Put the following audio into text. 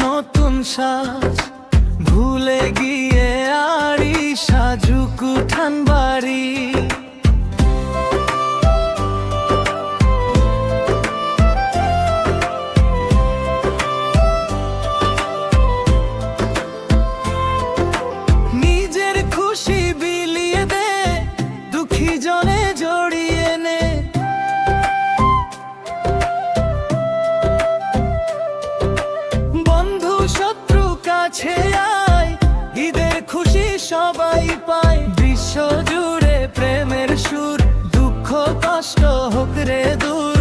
নতুন সাজ, ভুলে গিয়ে আড়ি সাজুক উঠান বাড়ি। নিজের খুশি বিলিয়ে দে, দুঃখী জনে জড়িয়ে নে। বন্ধু শত্রু কাছে আয়, ঈদের খুশি সবাই পায়। বিশ্ব জুড়ে প্রেমের সুর, দুঃখ কষ্ট হোক রে দূর।